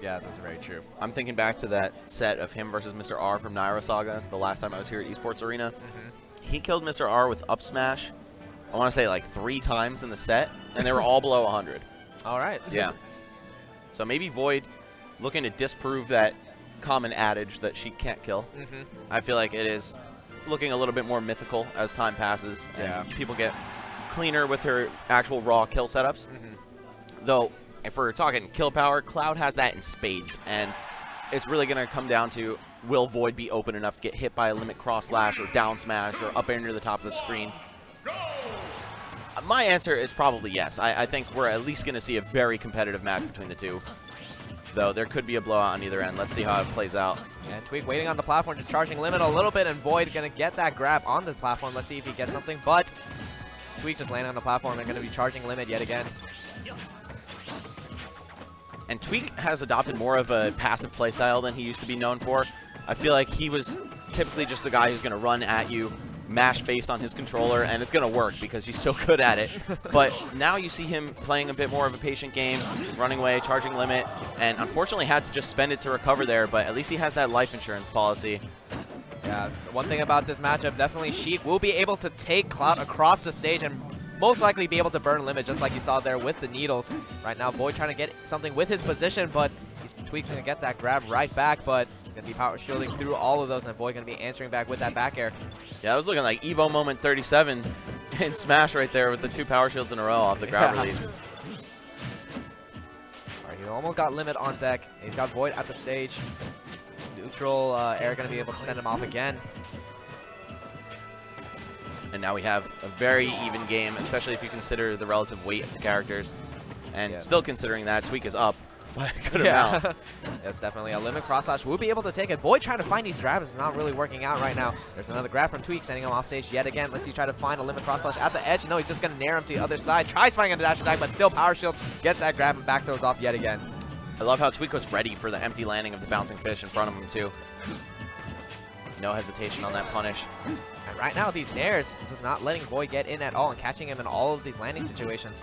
Yeah, that's very true. I'm thinking back to that set of him versus Mr. R from Naira Saga, the last time I was here at Esports Arena. He killed Mr. R with up smash, I want to say like 3 times in the set, and they were all below 100. All right. Yeah. So maybe Void looking to disprove that common adage that she can't kill. I feel like it is looking a little bit more mythical as time passes and people get cleaner with her actual raw kill setups. Though, if we're talking kill power, Cloud has that in spades, and it's really going to come down to, will Void be open enough to get hit by a limit cross slash or down smash or up air near the top of the screen? My answer is probably yes. I think we're at least going to see a very competitive match between the two, though there could be a blowout on either end. Let's see how it plays out. And Tweak waiting on the platform, just charging limit a little bit, and Void going to get that grab on the platform. Let's see if he gets something, but Tweak just landing on the platform and going to be charging limit yet again. And Tweak has adopted more of a passive playstyle than he used to be known for. I feel like he was typically just the guy who's going to run at you, mash face on his controller, and it's going to work because he's so good at it. But now you see him playing a bit more of a patient game, running away, charging limit, and unfortunately had to just spend it to recover there, but at least he has that life insurance policy. Yeah, one thing about this matchup, definitely Sheik will be able to take Cloud across the stage and most likely be able to burn limit, just like you saw there with the needles. Right now, Void trying to get something with his position, but Tweak's going to get that grab right back, but he's going to be power shielding through all of those, and Void going to be answering back with that back air. Yeah, that was looking like Evo Moment 37 in Smash right there with the 2 power shields in a row off the grab release. All right, he almost got limit on deck. He's got Void at the stage. Neutral air going to be able to send him off again. And now we have a very even game, especially if you consider the relative weight of the characters. And still considering that, Tweak is up by a good amount. Yes, definitely. A limit cross slash will be able to take it. Void trying to find these grabs is not really working out right now. There's another grab from Tweak, sending him off stage yet again. Let's see, try to find a limit cross slash at the edge. No, he's just going to nair him to the other side. Tries finding a dash attack, but still power shields. Gets that grab and back throws off yet again. I love how Tweak was ready for the empty landing of the bouncing fish in front of him, too. No hesitation on that punish. And right now, these nairs just not letting Void get in at all and catching him in all of these landing situations.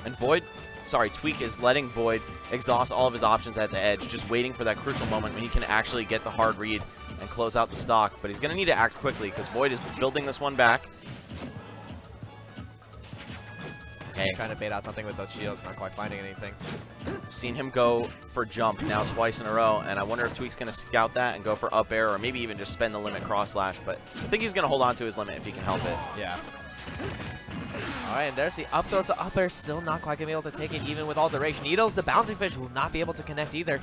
And Tweak is letting Void exhaust all of his options at the edge, just waiting for that crucial moment when he can actually get the hard read and close out the stock. But he's going to need to act quickly because Void is building this one back. Okay. Trying to bait out something with those shields, not quite finding anything. Seen him go for jump now twice in a row, and I wonder if Tweak's going to scout that and go for up air, or maybe even just spend the limit cross slash, but I think he's going to hold on to his limit if he can help it. Yeah. All right, and there's the up throw to up air, still not quite going to be able to take it even with all the rage. Needles, the bouncing fish will not be able to connect either.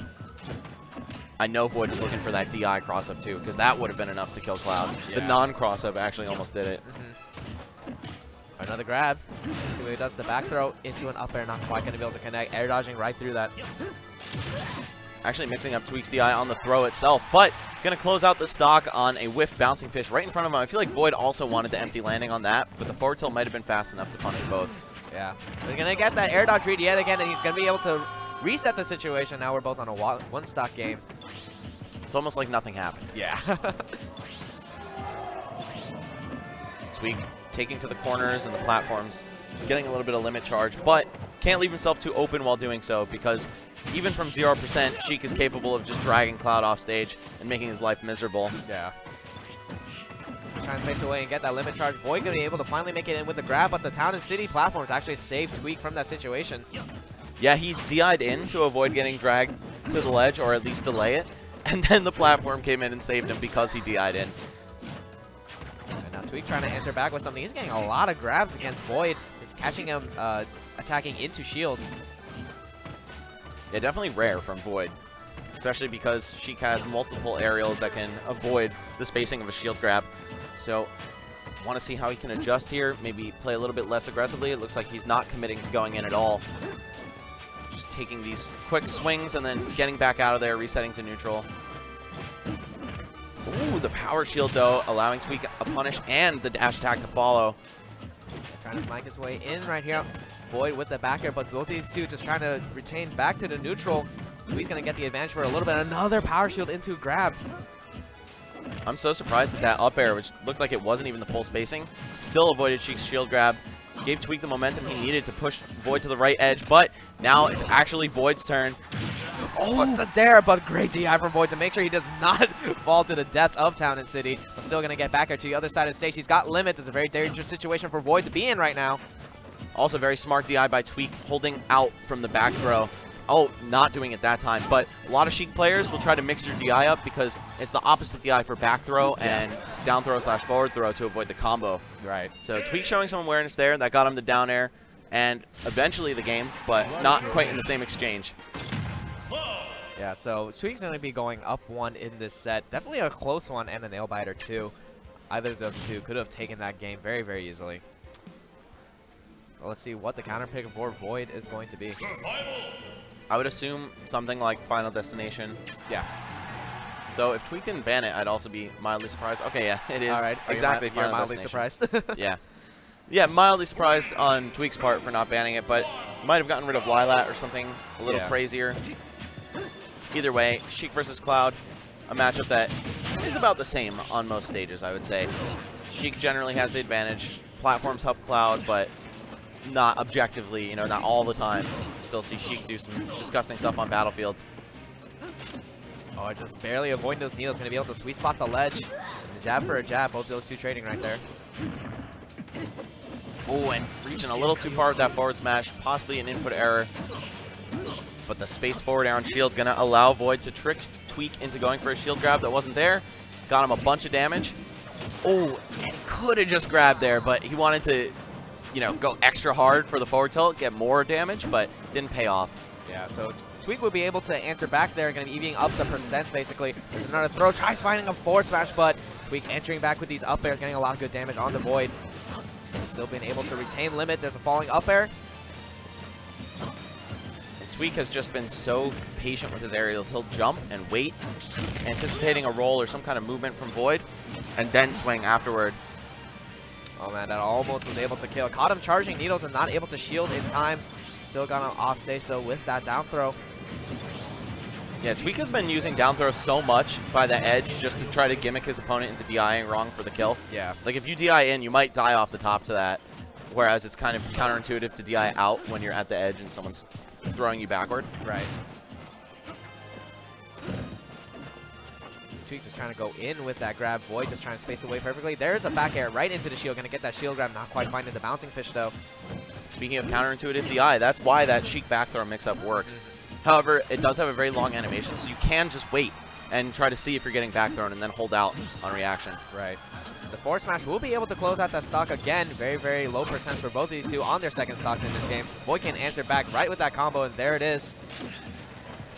I know Void was looking for that DI cross up too, because that would have been enough to kill Cloud. The non-cross up actually almost did it. Another grab. See what he does, the back throw into an up air, not quite going to be able to connect. Air dodging right through that. Actually mixing up Tweak's DI on the throw itself, but going to close out the stock on a whiff bouncing fish right in front of him. I feel like Void also wanted the empty landing on that, but the forward tilt might have been fast enough to punish both. Yeah. He's going to get that air dodge read yet again, and he's going to be able to reset the situation. Now we're both on a one stock game. It's almost like nothing happened. Yeah. Tweak taking to the corners and the platforms, getting a little bit of limit charge, but can't leave himself too open while doing so, because even from 0%, Sheik is capable of just dragging Cloud off stage and making his life miserable. Yeah. Trying to space away and get that limit charge. Void going to be able to finally make it in with the grab, but the Town and City platforms actually saved Tweak from that situation. Yeah, he DI'd in to avoid getting dragged to the ledge, or at least delay it, and then the platform came in and saved him because he DI'd in. And now Tweak trying to answer back with something. He's getting a lot of grabs against Void. He's catching him attacking into shield. Yeah, definitely rare from Void, especially because Sheik has multiple aerials that can avoid the spacing of a shield grab. So, want to see how he can adjust here, maybe play a little bit less aggressively. It looks like he's not committing to going in at all. Just taking these quick swings and then getting back out of there, resetting to neutral. Ooh, the power shield, though, allowing Tweak a punish and the dash attack to follow. Trying to make his way in right here. Void with the backer, but both these two just trying to retain back to the neutral. Tweak's going to get the advantage for a little bit. Another power shield into grab. I'm so surprised that that up air, which looked like it wasn't even the full spacing, still avoided Sheik's shield grab. Gave Tweak the momentum he needed to push Void to the right edge, but now it's actually Void's turn. Oh, there, but great DI from Void to make sure he does not fall to the depths of Town and City. But still going to get back here to the other side of the stage. He's got limit. It's a very dangerous situation for Void to be in right now. Also very smart DI by Tweak, holding out from the back throw. Oh, not doing it that time. But a lot of Sheik players will try to mix their DI up because it's the opposite DI for back throw and down throw / forward throw to avoid the combo. Right. So Tweak showing some awareness there. That got him the down air and eventually the game, but not quite in the same exchange. Yeah, so Tweak's going to be going up 1 in this set. Definitely a close one and a nail biter too. Either of those two could have taken that game very, very easily. Well, let's see what the counter pick for Void is going to be. I would assume something like Final Destination. Yeah. Though if Tweak didn't ban it, I'd also be mildly surprised. Okay, yeah, it is. All right. Exactly. You're mildly surprised. Yeah. Yeah, mildly surprised on Tweak's part for not banning it, but might have gotten rid of Lilat or something a little crazier. Either way, Sheik versus Cloud, a matchup that is about the same on most stages, I would say. Sheik generally has the advantage. Platforms help Cloud, but not objectively, you know, not all the time. Still see Sheik do some disgusting stuff on Battlefield. Oh, just barely avoiding those needles. Going to be able to sweet spot the ledge. And jab for a jab. Both those two trading right there. Oh, and reaching a little too far with that forward smash. Possibly an input error. But the spaced forward air on shield going to allow Void to trick Tweak into going for a shield grab that wasn't there. Got him a bunch of damage. Oh, and he could have just grabbed there, but he wanted to, you know, go extra hard for the forward tilt, get more damage, but didn't pay off. Yeah, so Tweak will be able to answer back there, going to be eating up the percent, basically. There's another throw, tries finding a forward smash, but Tweak entering back with these up airs, getting a lot of good damage on the Void. Still being able to retain limit. There's a falling up air. Tweak has just been so patient with his aerials. He'll jump and wait, anticipating a roll or some kind of movement from Void, and then swing afterward. Oh man, that almost was able to kill. Caught him charging needles and not able to shield in time. Still got him off stage though with that down throw. Yeah, Tweak has been using down throw so much by the edge just to try to gimmick his opponent into DIing wrong for the kill. Yeah. Like if you DI in, you might die off the top to that, whereas it's kind of counterintuitive to DI out when you're at the edge and someone's throwing you backward. Right. Tweak just trying to go in with that grab. Void just trying to space away perfectly. There's a back air right into the shield. Going to get that shield grab. Not quite finding the bouncing fish though. Speaking of counterintuitive DI, that's why that Sheik back throw mix-up works. However, it does have a very long animation, so you can just wait and try to see if you're getting back thrown and then hold out on reaction. Right. The forward smash will be able to close out that stock again. Very, very low percent for both of these two on their second stock in this game. Void can answer back right with that combo, and there it is.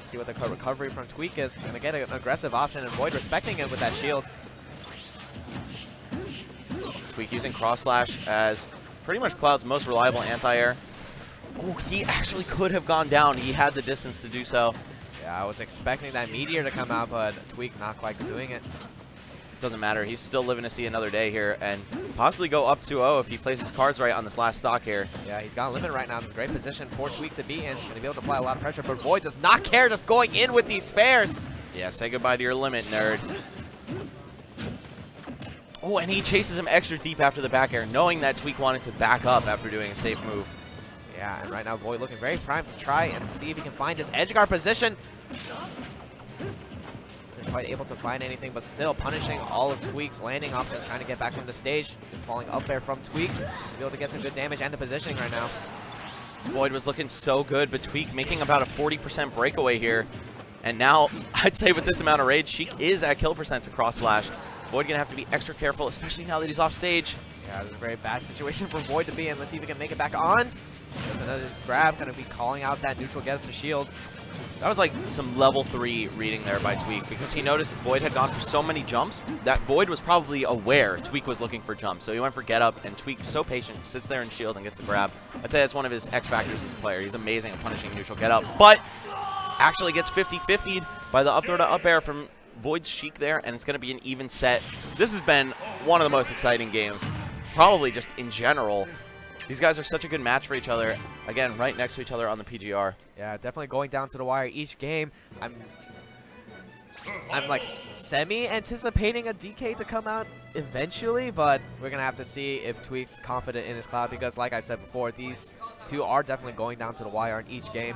See what the recovery from Tweak is. Going to get an aggressive option, and Void respecting it with that shield. Tweak using cross slash as pretty much Cloud's most reliable anti-air. Oh, he actually could have gone down. He had the distance to do so. Yeah, I was expecting that meteor to come out, but Tweak not quite doing it. Doesn't matter. He's still living to see another day here and possibly go up 2-0 if he plays his cards right on this last stock here. Yeah, he's got limit right now. It's a great position for Tweak to be in. Going to be able to apply a lot of pressure, but Void does not care, just going in with these fares. Yeah, say goodbye to your limit, nerd. Oh, and he chases him extra deep after the back air, knowing that Tweak wanted to back up after doing a safe move. Yeah, and right now Void looking very primed to try and see if he can find his edge guard position. Isn't quite able to find anything, but still punishing all of Tweak's landing options, trying to get back from the stage. Just falling up there from Tweak. To be able to get some good damage and the positioning right now. Void was looking so good, but Tweak making about a 40% breakaway here. And now, I'd say with this amount of rage, Sheik is at kill percent to cross slash. Void gonna have to be extra careful, especially now that he's off stage. Yeah, it's a very bad situation for Void to be in. Let's see if he can make it back on. There's another grab, gonna be calling out that neutral get up to shield. That was like some level 3 reading there by Tweak because he noticed Void had gone for so many jumps that Void was probably aware Tweak was looking for jumps. So he went for get up, and Tweak, so patient, sits there in shield and gets the grab. I'd say that's one of his X factors as a player. He's amazing at punishing neutral get up, but actually gets 50-50'd by the up throw to up air from Void's Sheik there, and it's going to be an even set. This has been one of the most exciting games, probably just in general. These guys are such a good match for each other. Again, right next to each other on the PGR. Yeah, definitely going down to the wire each game. I'm like semi-anticipating a DK to come out eventually, but we're going to have to see if Tweak's confident in his Cloud because, like I said before, these two are definitely going down to the wire in each game.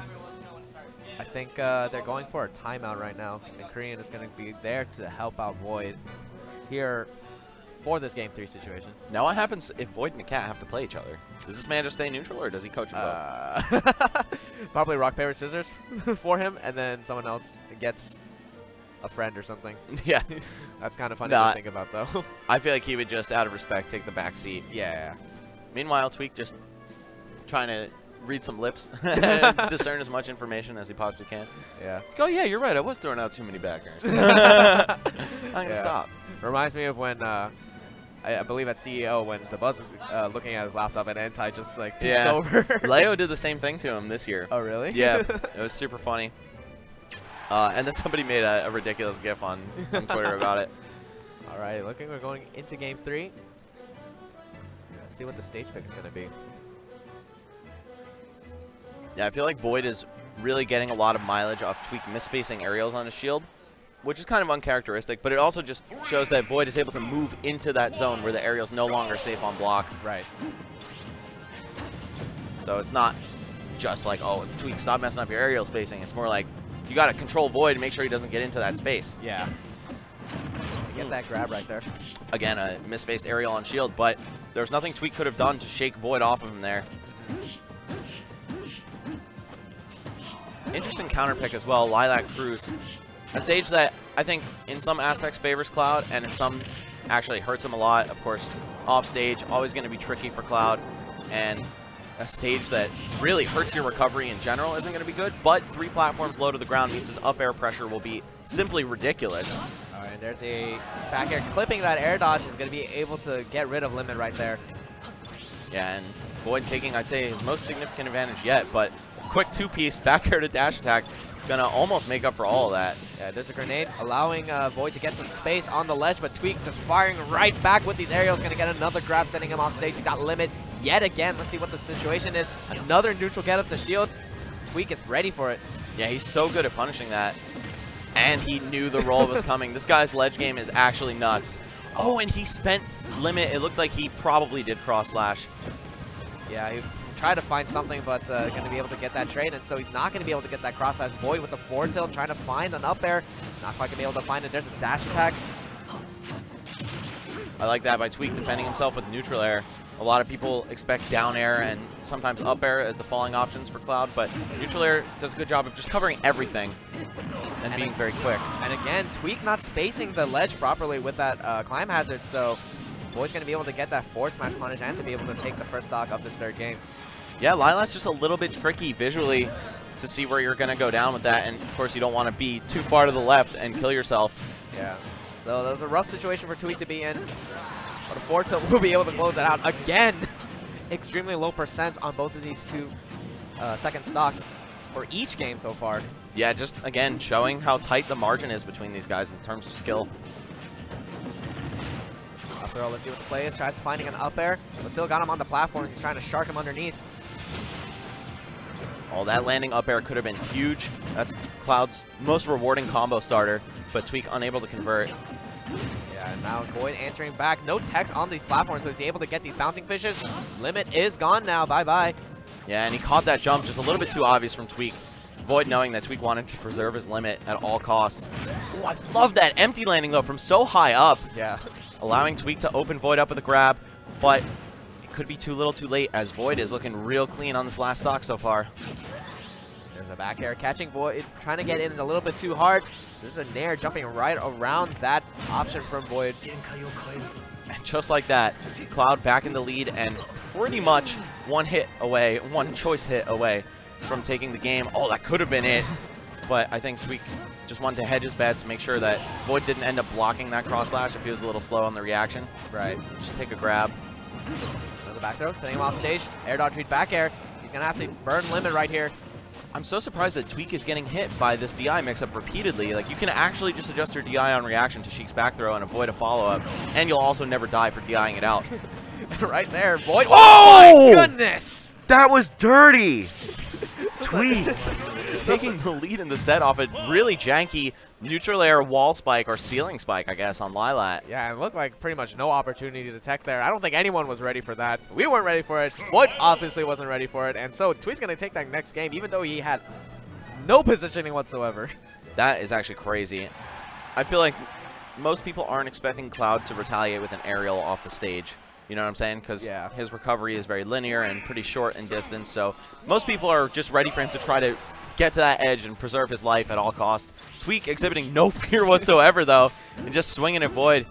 I think they're going for a timeout right now, and Korean is going to be there to help out Void here for this Game 3 situation. Now what happens if Void and Cat have to play each other? Does this man just stay neutral, or does he coach them both? Probably rock, paper, scissors for him, and then someone else gets a friend or something. Yeah. That's kind of funny to think about, though. I feel like he would just, out of respect, take the back seat. Yeah. Meanwhile, Tweak just trying to read some lips and discern as much information as he possibly can. Yeah. Oh, yeah, you're right. I was throwing out too many backers. I'm going to stop. Reminds me of when, I believe at CEO, when the Buzz was looking at his laptop and Entai just like peeked over. Leo did the same thing to him this year. Oh, really? Yeah. It was super funny. And then somebody made a ridiculous GIF on Twitter about it. All right, looking, we're going into Game 3. Let's see what the stage pick is going to be. Yeah, I feel like Void is really getting a lot of mileage off Tweak misspacing aerials on his shield, which is kind of uncharacteristic, but it also just shows that Void is able to move into that zone where the aerial's no longer safe on block. Right. So it's not just like, oh, Tweak, stop messing up your aerial spacing. It's more like, you got to control Void and make sure he doesn't get into that space. Yeah. Get that grab right there. Again, a misspaced aerial on shield, but there's nothing Tweak could have done to shake Void off of him there. Interesting counter pick as well, Lilac Cruise. A stage that I think in some aspects favors Cloud and in some actually hurts him a lot. Of course, off stage, always going to be tricky for Cloud. And a stage that really hurts your recovery in general isn't going to be good. But 3 platforms low to the ground means his up air pressure will be simply ridiculous. All right, there's a back air clipping that air dodge is going to be able to get rid of Limit right there. Yeah, and Void taking, I'd say, his most significant advantage yet, but quick 2-piece back air to dash attack, gonna almost make up for all of that. Yeah, there's a grenade allowing Void to get some space on the ledge, but Tweak just firing right back with these aerials, gonna get another grab, sending him off stage. He got Limit yet again. Let's see what the situation is. Another neutral get up to shield. Tweak is ready for it. Yeah, he's so good at punishing that. And he knew the roll was coming. This guy's ledge game is actually nuts. Oh, and he spent Limit. It looked like he probably did cross slash. Yeah, he tried to find something, but going to be able to get that trade, and so he's not going to be able to get that cross slash. Void with the forward tilt, trying to find an up air. Not quite going to be able to find it. There's a dash attack. I like that by Tweak defending himself with neutral air. A lot of people expect down air and sometimes up air as the falling options for Cloud, but neutral air does a good job of just covering everything and being very quick. And again, Tweak not spacing the ledge properly with that climb hazard, so Void's going to be able to get that forward smash punish and to be able to take the first stock of this third game. Yeah, Lilac's just a little bit tricky visually to see where you're going to go down with that, and of course you don't want to be too far to the left and kill yourself. Yeah, so that was a rough situation for Tweak to be in, but a forward tilt will be able to close it out. Again, extremely low percents on both of these two second stocks for each game so far. Yeah, just again showing how tight the margin is between these guys in terms of skill. Up throw, let's see what the play is. Tries finding an up air, but still got him on the platform. He's trying to shark him underneath. Oh, that landing up air could have been huge. That's Cloud's most rewarding combo starter, but Tweak unable to convert. Yeah, and now Void answering back. No text on these platforms, so he's able to get these bouncing fishes. Limit is gone now. Bye-bye. Yeah, and he caught that jump just a little bit too obvious from Tweak. Void knowing that Tweak wanted to preserve his limit at all costs. Oh, I love that empty landing, though, from so high up. Yeah. Allowing Tweak to open Void up with a grab, but it could be too little too late as Void is looking real clean on this last stock so far. There's a back air catching Void, trying to get in a little bit too hard. This is a Nair jumping right around that option from Void. And just like that, Cloud back in the lead and pretty much one choice hit away from taking the game. Oh, that could have been it. But I think Tweak just wanted to hedge his bets, make sure that Void didn't end up blocking that cross slash if he was a little slow on the reaction. Right. Just take a grab. Another back throw, sending him off stage. Air dodge read back air. He's going to have to burn Limit right here. I'm so surprised that Tweak is getting hit by this DI mix-up repeatedly. Like, you can actually just adjust your DI on reaction to Sheik's back throw and avoid a follow-up. And you'll also never die for DIing it out. Right there, Void. Oh! My goodness! That was dirty! Tweak. Taking the lead in the set off a really janky neutral air wall spike or ceiling spike, I guess, on Lilat. Yeah, it looked like pretty much no opportunity to tech there. I don't think anyone was ready for that. We weren't ready for it. Void obviously wasn't ready for it. And so Tweak's going to take that next game, even though he had no positioning whatsoever. That is actually crazy. I feel like most people aren't expecting Cloud to retaliate with an aerial off the stage. You know what I'm saying? Because his recovery is very linear and pretty short in distance. So most people are just ready for him to try to get to that edge and preserve his life at all costs. Tweak exhibiting no fear whatsoever, though, and just swinging at Void.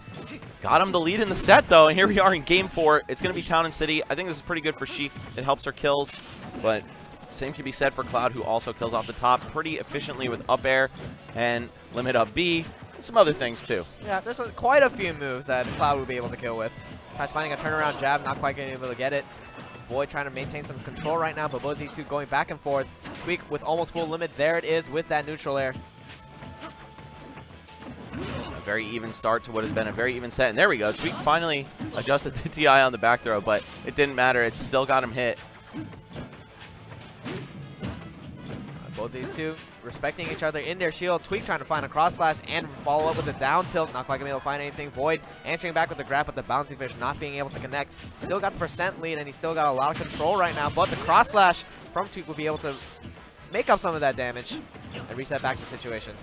Got him the lead in the set, though, and here we are in Game 4. It's going to be Town and City. I think this is pretty good for Sheik. It helps her kills, but same can be said for Cloud, who also kills off the top pretty efficiently with up air and limit up B, and some other things, too. Yeah, there's quite a few moves that Cloud will be able to kill with. Tries finding a turnaround jab, not quite getting able to get it. Void trying to maintain some control right now, but both these two going back and forth. Tweak with almost full limit. There it is with that neutral air. A very even start to what has been a very even set. And there we go. Tweak finally adjusted the TI on the back throw, but it didn't matter. It still got him hit. Both these two respecting each other in their shield. Tweak trying to find a cross slash and follow up with a down tilt. Not quite going to be able to find anything. Void answering back with the grab, but the bouncy fish not being able to connect. Still got the percent lead, and he's still got a lot of control right now. But the cross slash from Tweak will be able to make up some of that damage and reset back the situation.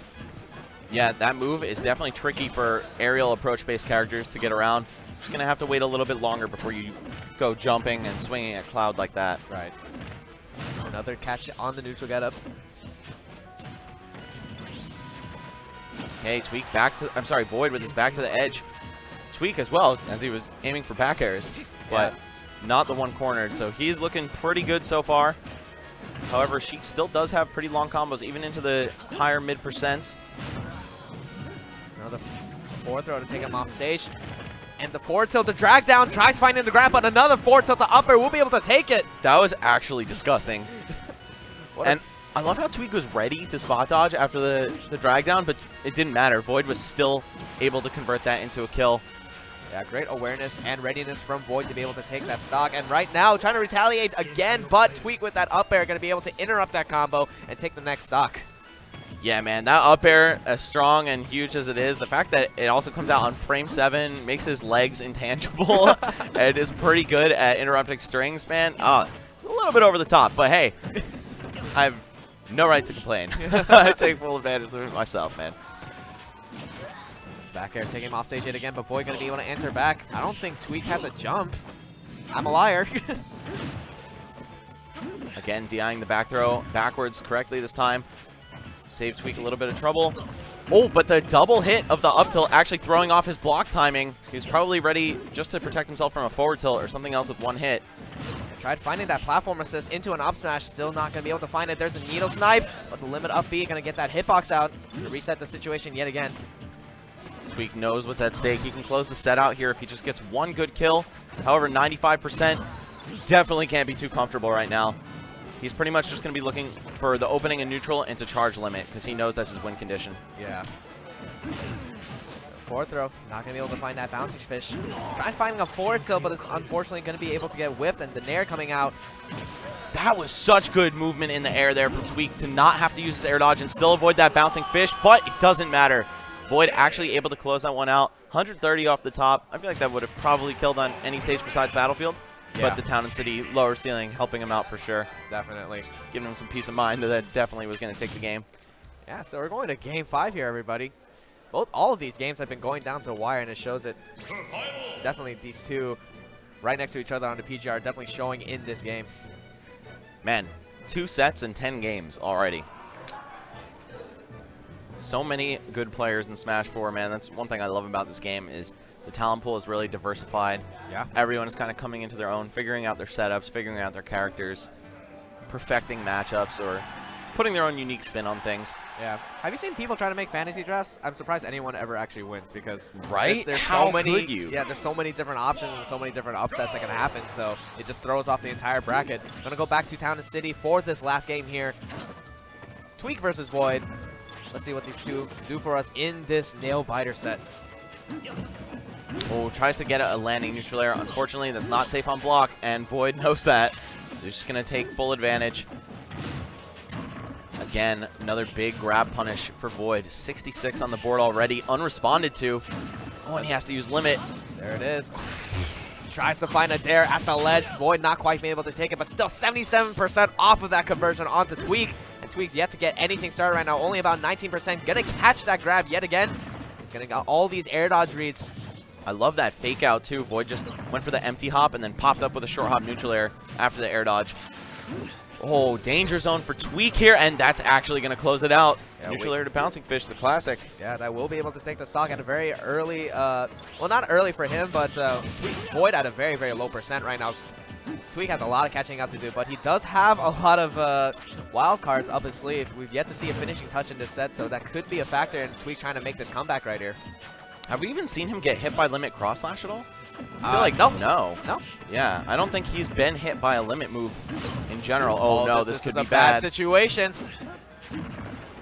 Yeah, that move is definitely tricky for aerial approach-based characters to get around. Just going to have to wait a little bit longer before you go jumping and swinging at Cloud like that. Right. Another catch on the neutral getup. Okay, Tweak back to, I'm sorry, Void with his back to the edge. Tweak as well, as he was aiming for back airs, but not the one cornered. So he's looking pretty good so far. However, Sheik still does have pretty long combos, even into the higher mid percents. Another forward throw to take him off stage. And the forward tilt to drag down, tries finding the grab, but another forward tilt to upper will be able to take it. That was actually disgusting. And I love how Tweak was ready to spot dodge after the drag down, but it didn't matter. Void was still able to convert that into a kill. Yeah, great awareness and readiness from Void to be able to take that stock. And right now, trying to retaliate again, but Tweak with that up air going to be able to interrupt that combo and take the next stock. Yeah, man, that up air, as strong and huge as it is, the fact that it also comes out on frame 7 makes his legs intangible. It is pretty good at interrupting strings, man. A little bit over the top, but hey, I've no right to complain. I take full advantage of it myself, man. Back air taking him off stage yet again, but Void going to be able to answer back. I don't think Tweak has a jump. I'm a liar. Again, DIing the back throw backwards correctly this time. Save Tweak a little bit of trouble. Oh, but the double hit of the up tilt actually throwing off his block timing. He's probably ready just to protect himself from a forward tilt or something else with one hit. Tried finding that platform assist into an up smash. Still not going to be able to find it. There's a needle snipe, but the limit up B going to get that hitbox out to reset the situation yet again. Tweak knows what's at stake. He can close the set out here if he just gets one good kill. However, 95% definitely can't be too comfortable right now. He's pretty much just going to be looking for the opening and neutral into charge limit because he knows that's his win condition. Yeah. Forward throw, not going to be able to find that bouncy fish. Trying finding a forward tilt, but it's unfortunately going to be able to get whiffed, and the Nair coming out. That was such good movement in the air there from Tweak to not have to use his air dodge and still avoid that bouncing fish, but it doesn't matter. Void actually able to close that one out. 130 off the top. I feel like that would have probably killed on any stage besides Battlefield. Yeah. But the Town and City lower ceiling helping him out for sure. Definitely. Giving him some peace of mind that that definitely was going to take the game. Yeah, so we're going to Game 5 here, everybody. All of these games have been going down to the wire, and it shows it. Definitely these two right next to each other on the PGR are definitely showing in this game. Man, 2 sets and 10 games already. So many good players in Smash 4, man. That's one thing I love about this game is the talent pool is really diversified. Yeah. Everyone is kind of coming into their own, figuring out their setups, figuring out their characters, perfecting matchups, or putting their own unique spin on things. Yeah. Have you seen people try to make fantasy drafts? I'm surprised anyone ever actually wins because there's so many. Could you? Yeah, there's so many different options and so many different upsets that can happen. So it just throws off the entire bracket. I'm gonna go back to Town and City for this last game here. Tweak versus Void. Let's see what these two do for us in this nail biter set. Oh, tries to get a landing neutral air. Unfortunately, that's not safe on block, and Void knows that. So he's just going to take full advantage. Again, another big grab punish for Void. 66 on the board already, unresponded to. Oh, and he has to use limit. There it is. Tries to find a dare at the ledge. Void not quite being able to take it, but still 77% off of that conversion onto Tweak. And Tweek's yet to get anything started right now. Only about 19%. Gonna catch that grab yet again. He's gonna got all these air dodge reads. I love that fake out too. Void just went for the empty hop and then popped up with a short hop neutral air after the air dodge. Oh, danger zone for Tweek here, and that's actually going to close it out. Yeah, neutral air to Bouncing Fish, the classic. Yeah, that will be able to take the stock at a very early, well, not early for him, but Void at a very, very low percent right now. Tweek has a lot of catching up to do, but he does have a lot of wild cards up his sleeve. We've yet to see a finishing touch in this set, so that could be a factor in Tweek trying to make this comeback right here. Have we even seen him get hit by limit cross slash at all? I feel like no. Yeah, I don't think he's been hit by a limit move in general. Oh no, this could be a bad situation.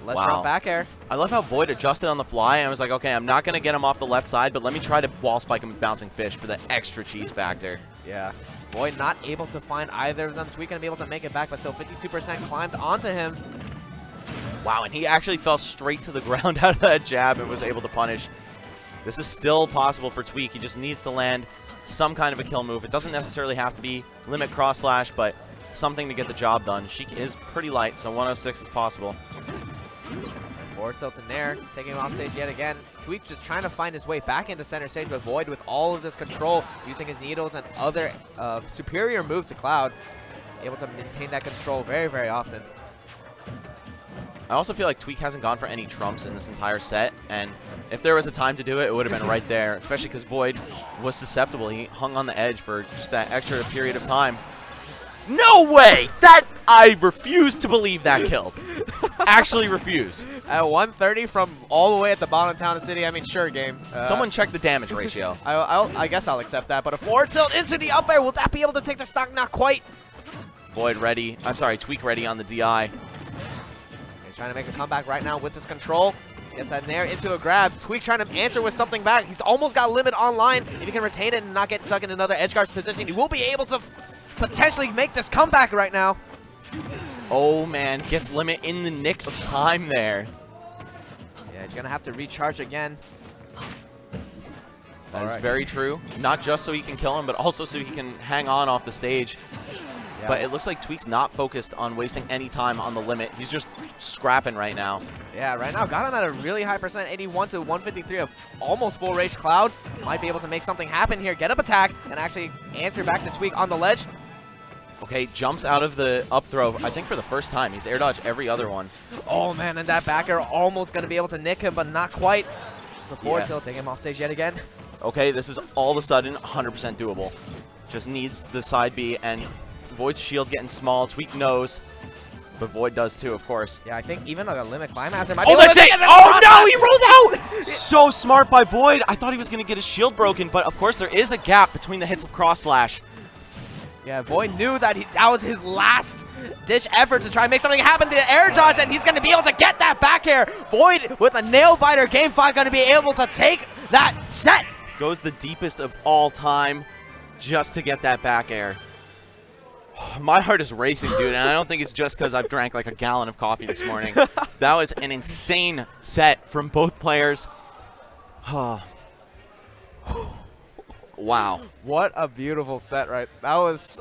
Let's jump back air. I love how Void adjusted on the fly and was like, okay, I'm not going to get him off the left side, but let me try to wall spike him with Bouncing Fish for the extra cheese factor. Yeah. Void not able to find either of them. Tweek going to be able to make it back, but still 52% climbed onto him. Wow, and he actually fell straight to the ground out of that jab and was able to punish. This is still possible for Tweek. He just needs to land some kind of a kill move. It doesn't necessarily have to be limit cross slash, but something to get the job done. Sheik is pretty light, so 106 is possible. Forward tilt in there, taking him off stage yet again. Tweek just trying to find his way back into center stage with Void with all of this control, using his needles and other superior moves to Cloud. Able to maintain that control very, very often. I also feel like Tweek hasn't gone for any trumps in this entire set, and if there was a time to do it, it would have been right there, especially because Void was susceptible. He hung on the edge for just that extra period of time. No way! I refuse to believe that killed. Actually refuse. At 130 from all the way at the bottom of Town City, I mean, sure, game. Someone check the damage ratio. I guess I'll accept that, but a forward tilt into the up air, will that be able to take the stock? Not quite. Void ready. I'm sorry, Tweek ready on the DI. Trying to make a comeback right now with this control. Gets that nair into a grab. Tweek trying to answer with something back. He's almost got limit online. If he can retain it and not get stuck in another edge guard's position, he will be able to potentially make this comeback right now. Oh man, gets limit in the nick of time there. Yeah, he's gonna have to recharge again. That is very true. Not just so he can kill him, but also so he can hang on off the stage. Yeah. But it looks like Tweek's not focused on wasting any time on the limit. He's just scrapping right now. Yeah, right now got him at a really high percent, 81 to 153 of almost full rage Cloud. Might be able to make something happen here, get up attack, and actually answer back to Tweek on the ledge. Okay, jumps out of the up throw, I think for the first time. He's air dodged every other one. Oh man, and that back air almost going to be able to nick him, but not quite. The forward tilt, taking him off stage yet again. Okay, this is all of a sudden 100% doable. Just needs the side B, and Void's shield getting small. Tweek knows, but Void does too, of course. Yeah, I think even like a limit climaxer might be able to take it! Oh no, he rolled out! So smart by Void. I thought he was going to get his shield broken, but of course there is a gap between the hits of cross slash. Yeah, Void knew that that was his last ditch effort to try and make something happen to the air dodge, and he's going to be able to get that back air. Void with a nail biter, game 5, going to be able to take that set. Goes the deepest of all time just to get that back air. My heart is racing, dude, and I don't think it's just because I've drank like a gallon of coffee this morning. That was an insane set from both players. Wow. What a beautiful set, right? That was...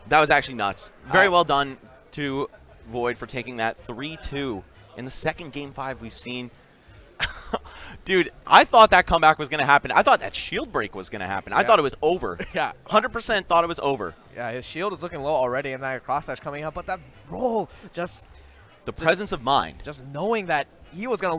That was actually nuts. Very well done to Void for taking that 3-2 in the second Game 5 we've seen. Dude, I thought that comeback was going to happen. I thought that shield break was going to happen. I thought it was over. Yeah. 100% thought it was over. Yeah, his shield is looking low already, and that cross slash coming up, but that roll just... The presence of mind. Just knowing that he was going to lose.